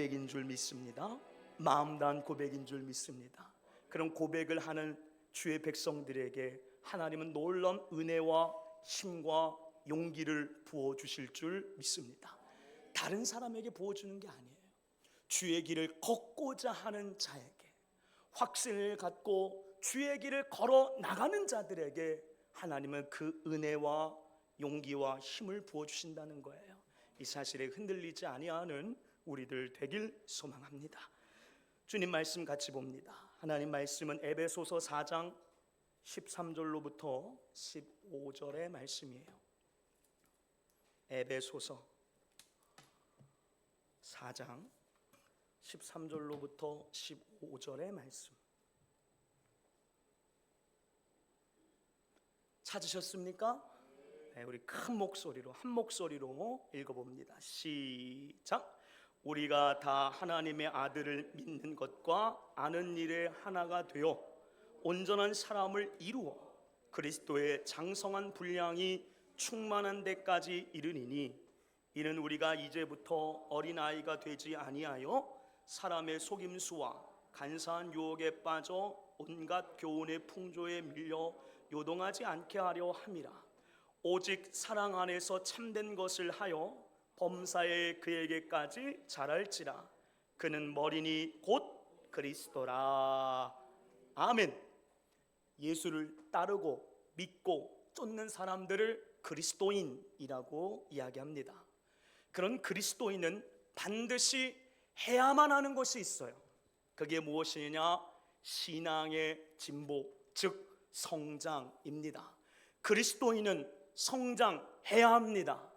고백인 줄 믿습니다. 마음 다한 고백인 줄 믿습니다. 그런 고백을 하는 주의 백성들에게 하나님은 놀라운 은혜와 힘과 용기를 부어주실 줄 믿습니다. 다른 사람에게 부어주는 게 아니에요. 주의 길을 걷고자 하는 자에게, 확신을 갖고 주의 길을 걸어 나가는 자들에게 하나님은 그 은혜와 용기와 힘을 부어주신다는 거예요. 이 사실에 흔들리지 아니하는 우리들 되길 소망합니다. 주님 말씀 같이 봅니다. 하나님 말씀은 에베소서 4장 13절로부터 15절의 말씀이에요. 에베소서 4장 13절로부터 15절의 말씀 찾으셨습니까? 네, 우리 큰 목소리로 한 목소리로 읽어봅니다. 시작. 우리가 다 하나님의 아들을 믿는 것과 아는 일에 하나가 되어 온전한 사람을 이루어 그리스도의 장성한 분량이 충만한 데까지 이르니니 이는 우리가 이제부터 어린아이가 되지 아니하여 사람의 속임수와 간사한 유혹에 빠져 온갖 교훈의 풍조에 밀려 요동하지 않게 하려 함이라. 오직 사랑 안에서 참된 것을 하여 범사에 그에게까지 자랄지라. 그는 머리니 곧 그리스도라. 아멘. 예수를 따르고 믿고 쫓는 사람들을 그리스도인이라고 이야기합니다. 그런 그리스도인은 반드시 해야만 하는 것이 있어요. 그게 무엇이냐? 신앙의 진보, 즉 성장입니다. 그리스도인은 성장해야 합니다.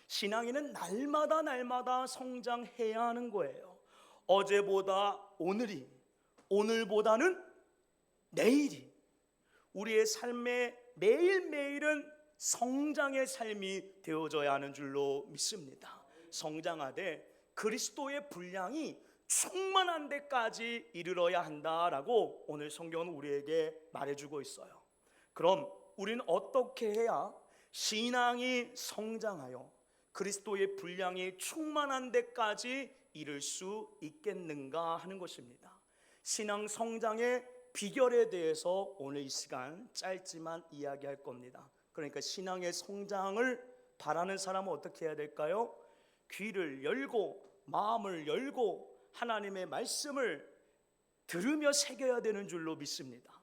신앙인은 날마다 성장해야 하는 거예요. 어제보다 오늘이, 오늘보다는 내일이, 우리의 삶의 매일매일은 성장의 삶이 되어져야 하는 줄로 믿습니다. 성장하되 그리스도의 분량이 충만한 데까지 이르러야 한다라고 오늘 성경은 우리에게 말해주고 있어요. 그럼 우리는 어떻게 해야 신앙이 성장하여 그리스도의 분량이 충만한 데까지 이를 수 있겠는가 하는 것입니다. 신앙 성장의 비결에 대해서 오늘 이 시간 짧지만 이야기할 겁니다. 그러니까 신앙의 성장을 바라는 사람은 어떻게 해야 될까요? 귀를 열고 마음을 열고 하나님의 말씀을 들으며 새겨야 되는 줄로 믿습니다.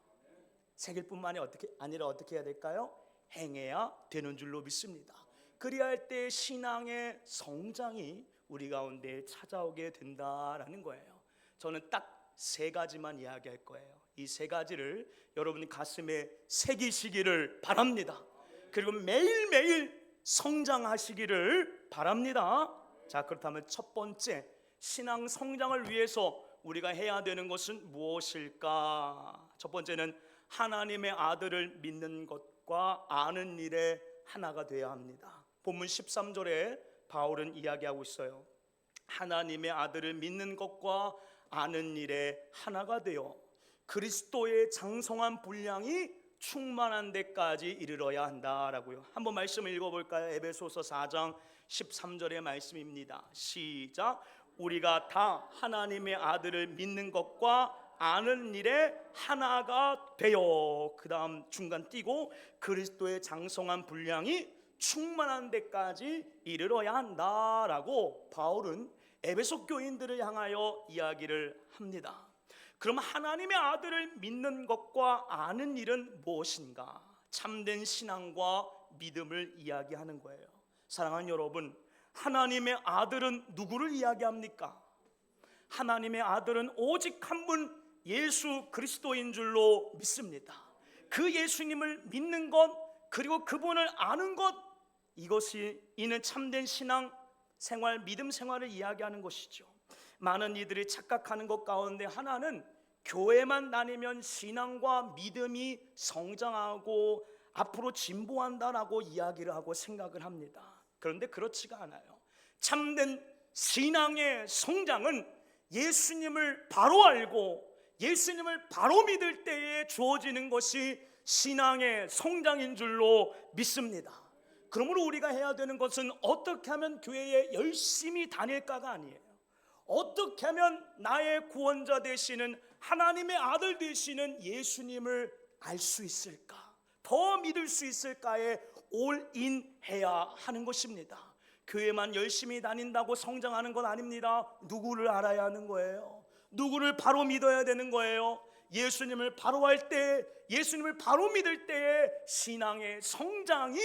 새길 뿐만이 아니라 어떻게 해야 될까요? 행해야 되는 줄로 믿습니다. 그리할 때 신앙의 성장이 우리 가운데 찾아오게 된다라는 거예요. 저는 딱 세 가지만 이야기할 거예요. 이 세 가지를 여러분이 가슴에 새기시기를 바랍니다. 그리고 매일매일 성장하시기를 바랍니다. 자, 그렇다면 첫 번째, 신앙 성장을 위해서 우리가 해야 되는 것은 무엇일까? 첫 번째는 하나님의 아들을 믿는 것과 아는 일에 하나가 되어야 합니다. 본문 13절에 바울은 이야기하고 있어요. 하나님의 아들을 믿는 것과 아는 일에 하나가 되어 그리스도의 장성한 분량이 충만한 데까지 이르러야 한다라고요. 한번 말씀을 읽어볼까요? 에베소서 4장 13절의 말씀입니다. 시작. 우리가 다 하나님의 아들을 믿는 것과 아는 일에 하나가 되어, 그 다음 중간 띄고 그리스도의 장성한 분량이 충만한 데까지 이르러야 한다라고 바울은 에베소 교인들을 향하여 이야기를 합니다. 그럼 하나님의 아들을 믿는 것과 아는 일은 무엇인가? 참된 신앙과 믿음을 이야기하는 거예요. 사랑하는 여러분, 하나님의 아들은 누구를 이야기합니까? 하나님의 아들은 오직 한 분 예수 그리스도인 줄로 믿습니다. 그 예수님을 믿는 것, 그리고 그분을 아는 것, 이것이 이는 참된 신앙 생활, 믿음 생활을 이야기하는 것이죠. 많은 이들이 착각하는 것 가운데 하나는 교회만 다니면 신앙과 믿음이 성장하고 앞으로 진보한다라고 이야기를 하고 생각을 합니다. 그런데 그렇지가 않아요. 참된 신앙의 성장은 예수님을 바로 알고 예수님을 바로 믿을 때에 주어지는 것이 신앙의 성장인 줄로 믿습니다. 그러므로 우리가 해야 되는 것은 어떻게 하면 교회에 열심히 다닐까가 아니에요. 어떻게 하면 나의 구원자 되시는 하나님의 아들 되시는 예수님을 알 수 있을까? 더 믿을 수 있을까에 올인해야 하는 것입니다. 교회만 열심히 다닌다고 성장하는 건 아닙니다. 누구를 알아야 하는 거예요. 누구를 바로 믿어야 되는 거예요. 예수님을 바로 할 때, 예수님을 바로 믿을 때에 신앙의 성장이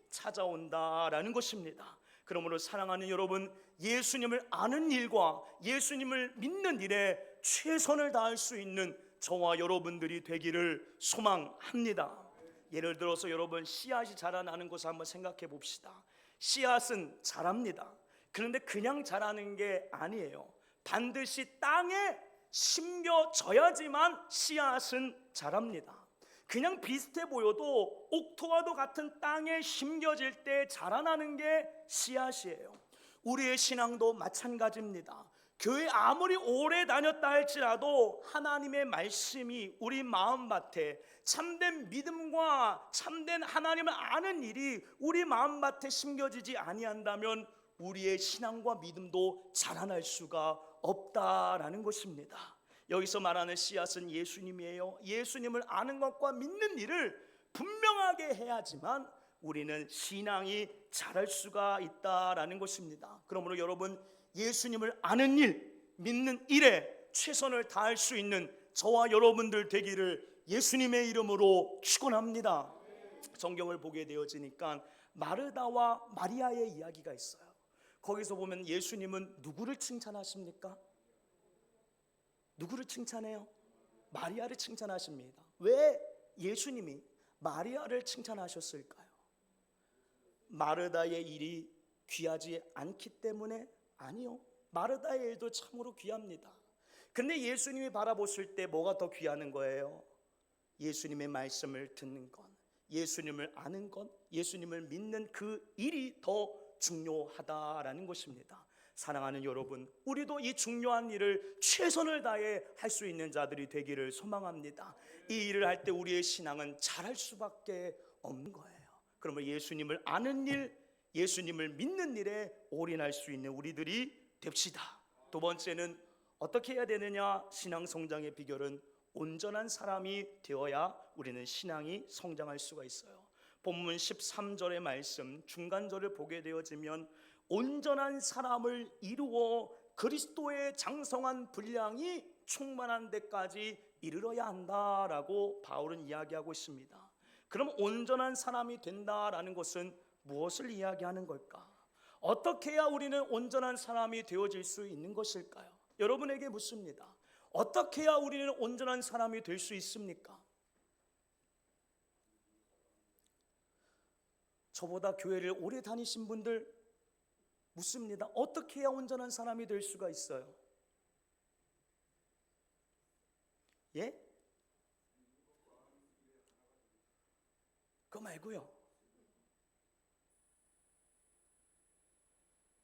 찾아온다라는 것입니다. 그러므로 사랑하는 여러분, 예수님을 아는 일과 예수님을 믿는 일에 최선을 다할 수 있는 저와 여러분들이 되기를 소망합니다. 예를 들어서 여러분, 씨앗이 자라나는 것을 한번 생각해 봅시다. 씨앗은 자랍니다. 그런데 그냥 자라는 게 아니에요. 반드시 땅에 심겨져야지만 씨앗은 자랍니다. 그냥 비슷해 보여도 옥토와도 같은 땅에 심겨질 때 자라나는 게 씨앗이에요. 우리의 신앙도 마찬가지입니다. 교회 아무리 오래 다녔다 할지라도 하나님의 말씀이 우리 마음밭에, 참된 믿음과 참된 하나님을 아는 일이 우리 마음밭에 심겨지지 아니한다면 우리의 신앙과 믿음도 자라날 수가 없다라는 것입니다. 여기서 말하는 씨앗은 예수님이에요. 예수님을 아는 것과 믿는 일을 분명하게 해야지만 우리는 신앙이 자랄 수가 있다라는 것입니다. 그러므로 여러분, 예수님을 아는 일, 믿는 일에 최선을 다할 수 있는 저와 여러분들 되기를 예수님의 이름으로 축원합니다. 성경을 보게 되어지니까 마르다와 마리아의 이야기가 있어요. 거기서 보면 예수님은 누구를 칭찬하십니까? 누구를 칭찬해요? 마리아를 칭찬하십니다. 왜 예수님이 마리아를 칭찬하셨을까요? 마르다의 일이 귀하지 않기 때문에? 아니요, 마르다의 일도 참으로 귀합니다. 근데 예수님이 바라보실 때 뭐가 더 귀하는 거예요? 예수님의 말씀을 듣는 것, 예수님을 아는 것, 예수님을 믿는 그 일이 더 중요하다라는 것입니다. 사랑하는 여러분, 우리도 이 중요한 일을 최선을 다해 할 수 있는 자들이 되기를 소망합니다. 이 일을 할 때 우리의 신앙은 자랄 수밖에 없는 거예요. 그러면 예수님을 아는 일, 예수님을 믿는 일에 올인할 수 있는 우리들이 됩시다. 두 번째는 어떻게 해야 되느냐? 신앙 성장의 비결은 온전한 사람이 되어야 우리는 신앙이 성장할 수가 있어요. 본문 13절의 말씀 중간절을 보게 되어지면 온전한 사람을 이루어 그리스도의 장성한 분량이 충만한 데까지 이르러야 한다라고 바울은 이야기하고 있습니다. 그럼 온전한 사람이 된다라는 것은 무엇을 이야기하는 걸까? 어떻게 해야 우리는 온전한 사람이 되어질 수 있는 것일까요? 여러분에게 묻습니다. 어떻게 해야 우리는 온전한 사람이 될 수 있습니까? 저보다 교회를 오래 다니신 분들 묻습니다. 어떻게 해야 온전한 사람이 될 수가 있어요? 예? 그거 말고요.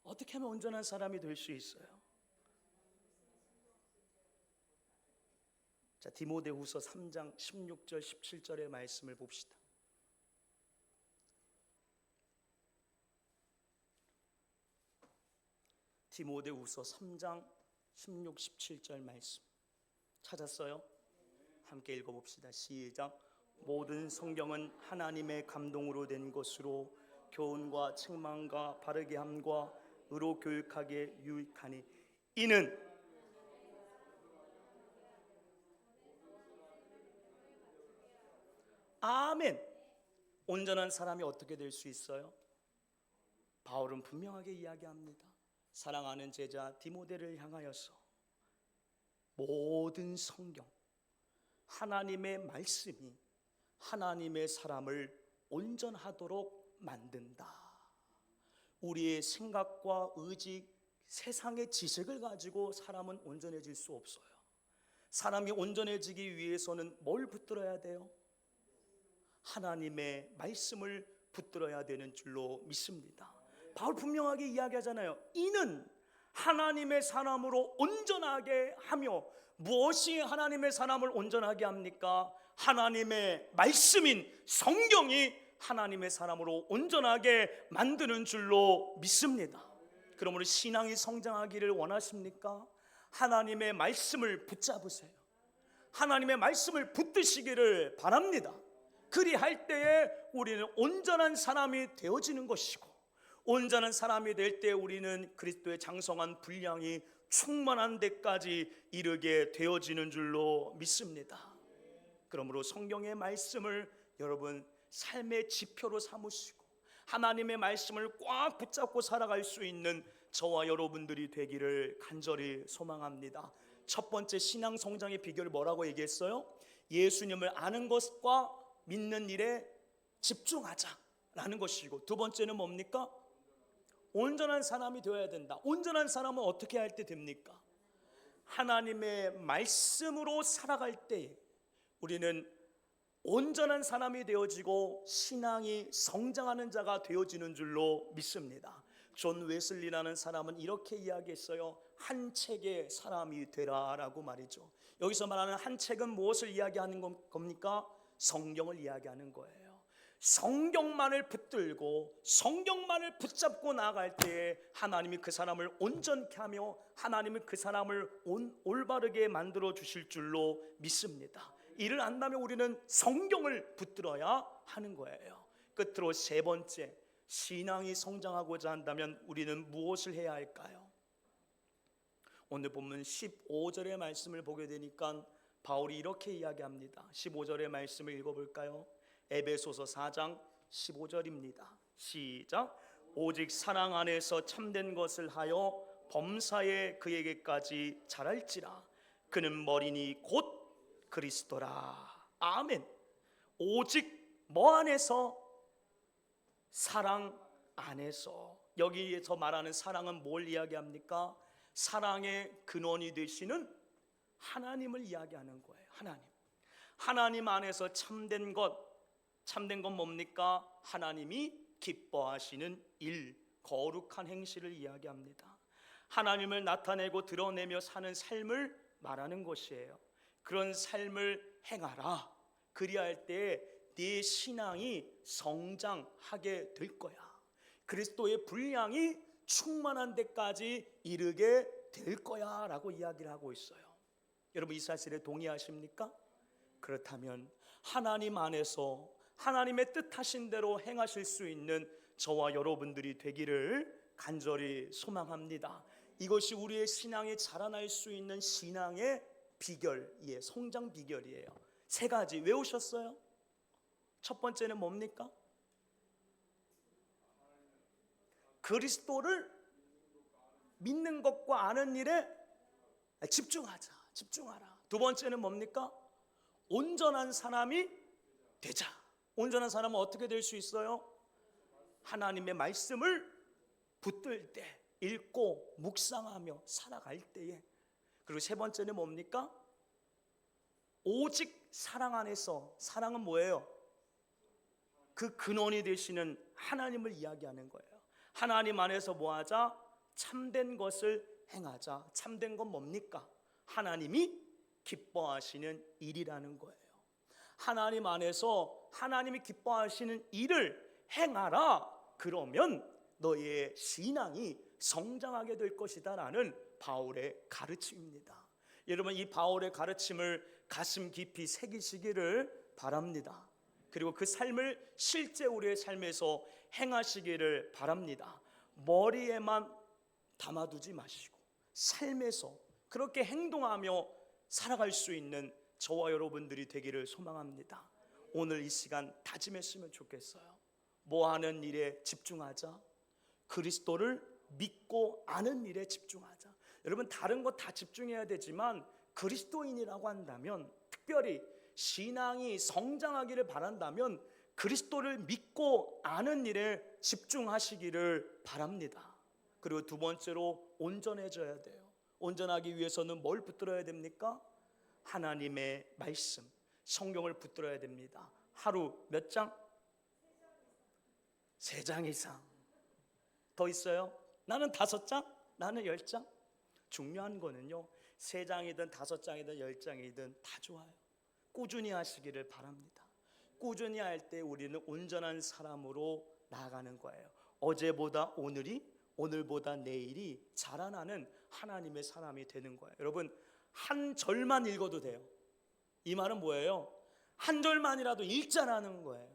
어떻게 하면 온전한 사람이 될 수 있어요? 자, 디모데후서 3장 16절 17절의 말씀을 봅시다. 디모데후서 3장 16, 17절 말씀 찾았어요? 함께 읽어봅시다. 시작. 모든 성경은 하나님의 감동으로 된 것으로 교훈과 책망과 바르게 함과 의로 교육하기에 유익하니 이는 아멘. 온전한 사람이 어떻게 될 수 있어요? 바울은 분명하게 이야기합니다. 사랑하는 제자 디모데를 향하여서 모든 성경, 하나님의 말씀이 하나님의 사람을 온전하도록 만든다. 우리의 생각과 의지, 세상의 지식을 가지고 사람은 온전해질 수 없어요. 사람이 온전해지기 위해서는 뭘 붙들어야 돼요? 하나님의 말씀을 붙들어야 되는 줄로 믿습니다. 바울 분명하게 이야기하잖아요. 이는 하나님의 사람으로 온전하게 하며, 무엇이 하나님의 사람을 온전하게 합니까? 하나님의 말씀인 성경이 하나님의 사람으로 온전하게 만드는 줄로 믿습니다. 그러므로 신앙이 성장하기를 원하십니까? 하나님의 말씀을 붙잡으세요. 하나님의 말씀을 붙드시기를 바랍니다. 그리할 때에 우리는 온전한 사람이 되어지는 것이고, 온전한 사람이 될 때 우리는 그리스도의 장성한 분량이 충만한 데까지 이르게 되어지는 줄로 믿습니다. 그러므로 성경의 말씀을 여러분 삶의 지표로 삼으시고 하나님의 말씀을 꽉 붙잡고 살아갈 수 있는 저와 여러분들이 되기를 간절히 소망합니다. 첫 번째 신앙 성장의 비결을 뭐라고 얘기했어요? 예수님을 아는 것과 믿는 일에 집중하자라는 것이고, 두 번째는 뭡니까? 온전한 사람이 되어야 된다. 온전한 사람은 어떻게 할 때 됩니까? 하나님의 말씀으로 살아갈 때 우리는 온전한 사람이 되어지고 신앙이 성장하는 자가 되어지는 줄로 믿습니다. 존 웨슬리라는 사람은 이렇게 이야기했어요. 한 책의 사람이 되라라고 말이죠. 여기서 말하는 한 책은 무엇을 이야기하는 겁니까? 성경을 이야기하는 거예요. 성경만을 붙들고 성경만을 붙잡고 나아갈 때에 하나님이 그 사람을 온전케 하며 하나님이 그 사람을 올바르게 만들어 주실 줄로 믿습니다. 이를 안다면 우리는 성경을 붙들어야 하는 거예요. 끝으로 세 번째, 신앙이 성장하고자 한다면 우리는 무엇을 해야 할까요? 오늘 본문 15절의 말씀을 보게 되니까 바울이 이렇게 이야기합니다. 15절의 말씀을 읽어볼까요? 에베소서 4장 15절입니다. 시작. 오직 사랑 안에서 참된 것을 하여 범사에 그에게까지 자랄지라. 그는 머리니 곧 그리스도라. 아멘. 오직 뭐 안에서? 사랑 안에서. 여기에서 말하는 사랑은 뭘 이야기합니까? 사랑의 근원이 되시는 하나님을 이야기하는 거예요. 하나님 안에서 참된 것. 참된 건 뭡니까? 하나님이 기뻐하시는 일, 거룩한 행실을 이야기합니다. 하나님을 나타내고 드러내며 사는 삶을 말하는 것이에요. 그런 삶을 행하라. 그리할 때 네 신앙이 성장하게 될 거야. 그리스도의 분량이 충만한 데까지 이르게 될 거야 라고 이야기를 하고 있어요. 여러분 이 사실에 동의하십니까? 그렇다면 하나님 안에서 하나님의 뜻하신 대로 행하실 수 있는 저와 여러분들이 되기를 간절히 소망합니다. 이것이 우리의 신앙이 자라날 수 있는 신앙의 비결이에요. 성장 비결이에요. 세 가지 외우셨어요? 첫 번째는 뭡니까? 그리스도를 믿는 것과 아는 일에 집중하라. 두 번째는 뭡니까? 온전한 사람이 되자. 온전한 사람은 어떻게 될 수 있어요? 하나님의 말씀을 붙들 때, 읽고 묵상하며 살아갈 때에. 그리고 세 번째는 뭡니까? 오직 사랑 안에서. 사랑은 뭐예요? 그 근원이 되시는 하나님을 이야기하는 거예요. 하나님 안에서 뭐하자? 참된 것을 행하자. 참된 건 뭡니까? 하나님이 기뻐하시는 일이라는 거예요. 하나님 안에서 하나님이 기뻐하시는 일을 행하라. 그러면 너의 신앙이 성장하게 될 것이다 라는 바울의 가르침입니다. 여러분 이 바울의 가르침을 가슴 깊이 새기시기를 바랍니다. 그리고 그 삶을 실제 우리의 삶에서 행하시기를 바랍니다. 머리에만 담아두지 마시고 삶에서 그렇게 행동하며 살아갈 수 있는 저와 여러분들이 되기를 소망합니다. 오늘 이 시간 다짐했으면 좋겠어요. 뭐 하는 일에 집중하자. 그리스도를 믿고 아는 일에 집중하자. 여러분 다른 거 다 집중해야 되지만 그리스도인이라고 한다면, 특별히 신앙이 성장하기를 바란다면 그리스도를 믿고 아는 일에 집중하시기를 바랍니다. 그리고 두 번째로 온전해져야 돼요. 온전하기 위해서는 뭘 붙들어야 됩니까? 하나님의 말씀, 성경을 붙들어야 됩니다. 하루 몇 장? 3장 이상. 더 있어요? 나는 5장? 나는 10장? 중요한 거는요, 3장이든 5장이든 10장이든 다 좋아요. 꾸준히 하시기를 바랍니다. 꾸준히 할 때 우리는 온전한 사람으로 나아가는 거예요. 어제보다 오늘이 오늘보다 내일이 자라나는 하나님의 사람이 되는 거예요. 여러분, 한 절만 읽어도 돼요. 이 말은 뭐예요? 한 절만이라도 읽자라는 거예요.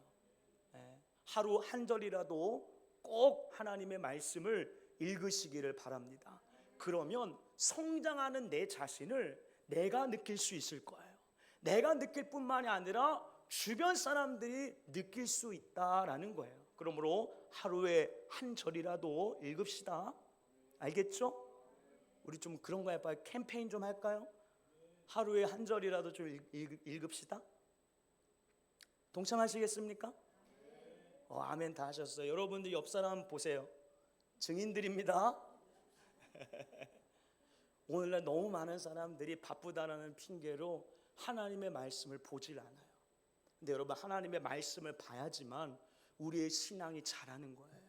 하루 한 절이라도 꼭 하나님의 말씀을 읽으시기를 바랍니다. 그러면 성장하는 내 자신을 내가 느낄 수 있을 거예요. 내가 느낄 뿐만이 아니라 주변 사람들이 느낄 수 있다라는 거예요. 그러므로 하루에 한 절이라도 읽읍시다. 알겠죠? 우리 좀 그런 거 해봐요. 캠페인 좀 할까요? 하루에 한 절이라도 좀 읽읍시다. 동참하시겠습니까? 아멘 다 하셨어요. 여러분들 옆 사람 보세요. 증인들입니다. 오늘날 너무 많은 사람들이 바쁘다라는 핑계로 하나님의 말씀을 보질 않아요. 근데 여러분, 하나님의 말씀을 봐야지만 우리의 신앙이 자라는 거예요.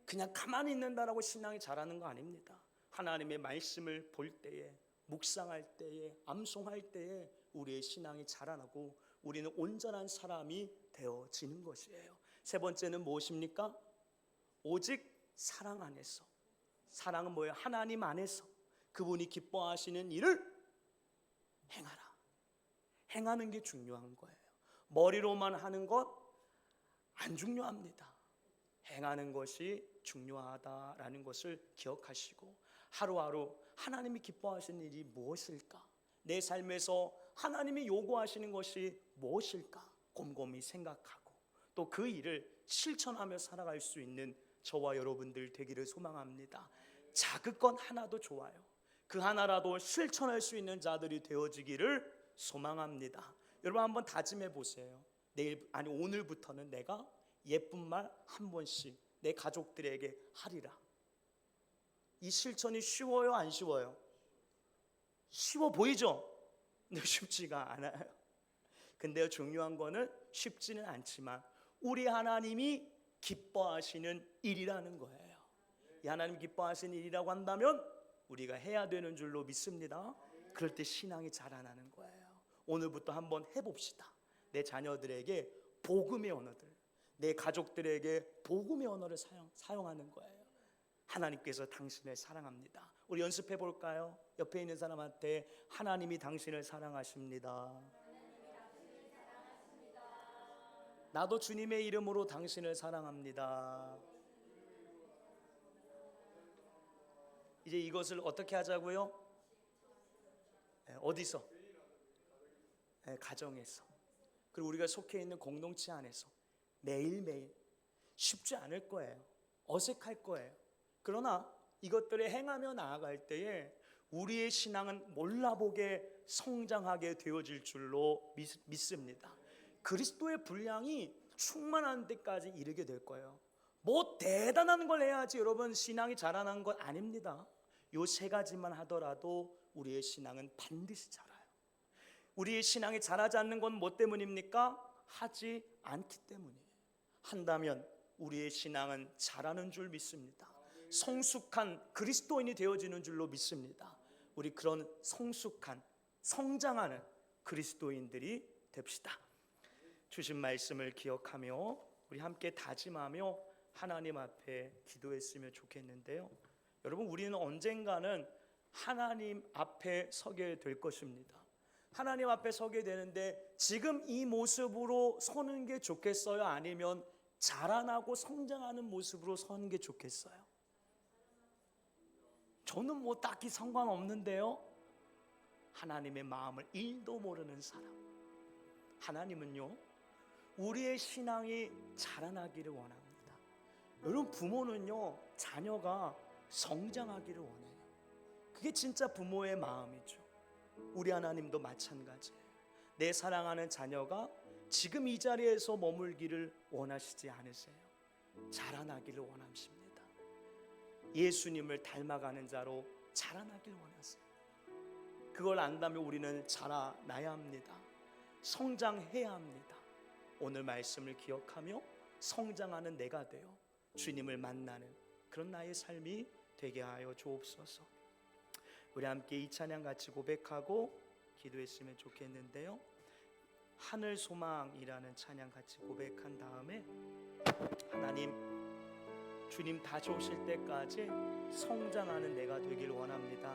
그냥 가만히 있는다라고 신앙이 자라는 거 아닙니다. 하나님의 말씀을 볼 때에, 묵상할 때에, 암송할 때에 우리의 신앙이 자라나고 우리는 온전한 사람이 되어지는 것이에요. 세 번째는 무엇입니까? 오직 사랑 안에서. 사랑은 뭐예요? 하나님 안에서 그분이 기뻐하시는 일을 행하라. 행하는 게 중요한 거예요. 머리로만 하는 것 안 중요합니다. 행하는 것이 중요하다라는 것을 기억하시고 하루하루 하나님이 기뻐하시는 일이 무엇일까? 내 삶에서 하나님이 요구하시는 것이 무엇일까? 곰곰이 생각하고 또 그 일을 실천하며 살아갈 수 있는 저와 여러분들 되기를 소망합니다. 작은 것 하나도 좋아요. 그 하나라도 실천할 수 있는 자들이 되어지기를 소망합니다. 여러분 한번 다짐해 보세요. 오늘부터는 내가 예쁜 말 한 번씩 내 가족들에게 하리라. 이 실천이 쉬워요, 안 쉬워요? 쉬워 보이죠? 근데 쉽지가 않아요. 근데 중요한 거는 쉽지는 않지만 우리 하나님이 기뻐하시는 일이라는 거예요. 이 하나님 기뻐하시는 일이라고 한다면 우리가 해야 되는 줄로 믿습니다. 그럴 때 신앙이 자라나는 거예요. 오늘부터 한번 해봅시다. 내 자녀들에게 복음의 언어들, 내 가족들에게 복음의 언어를 사용하는 거예요. 하나님께서 당신을 사랑합니다. 우리 연습해 볼까요? 옆에 있는 사람한테 하나님이 당신을 사랑하십니다. 나도 주님의 이름으로 당신을 사랑합니다. 이제 이것을 어떻게 하자고요? 어디서? 가정에서. 그리고 우리가 속해 있는 공동체 안에서 매일매일. 쉽지 않을 거예요. 어색할 거예요. 그러나 이것들을 행하며 나아갈 때에 우리의 신앙은 몰라보게 성장하게 되어질 줄로 믿습니다. 그리스도의 분량이 충만한 데까지 이르게 될 거예요. 뭐 대단한 걸 해야지 여러분 신앙이 자라는 건 아닙니다. 요 세 가지만 하더라도 우리의 신앙은 반드시 자라요. 우리의 신앙이 자라지 않는 건 뭐 때문입니까? 하지 않기 때문이에요. 한다면 우리의 신앙은 자라는 줄 믿습니다. 성숙한 그리스도인이 되어지는 줄로 믿습니다. 우리 그런 성숙한 성장하는 그리스도인들이 됩시다. 주신 말씀을 기억하며 우리 함께 다짐하며 하나님 앞에 기도했으면 좋겠는데요. 여러분, 우리는 언젠가는 하나님 앞에 서게 될 것입니다. 하나님 앞에 서게 되는데 지금 이 모습으로 서는 게 좋겠어요? 아니면 자라나고 성장하는 모습으로 서는 게 좋겠어요? 저는 뭐 딱히 상관없는데요. 하나님의 마음을 1도 모르는 사람. 하나님은요, 우리의 신앙이 자라나기를 원합니다. 여러분, 부모는요, 자녀가 성장하기를 원해요. 그게 진짜 부모의 마음이죠. 우리 하나님도 마찬가지예요. 내 사랑하는 자녀가 지금 이 자리에서 머물기를 원하시지 않으세요. 자라나기를 원하십니다. 예수님을 닮아가는 자로 자라나길 원하세요. 그걸 안다면 우리는 자라나야 합니다. 성장해야 합니다. 오늘 말씀을 기억하며 성장하는 내가 되어 주님을 만나는 그런 나의 삶이 되게 하여 주옵소서. 우리 함께 이 찬양 같이 고백하고 기도했으면 좋겠는데요. 하늘 소망이라는 찬양 같이 고백한 다음에 하나님, 주님 다시 오실 때까지 성장하는 내가 되길 원합니다.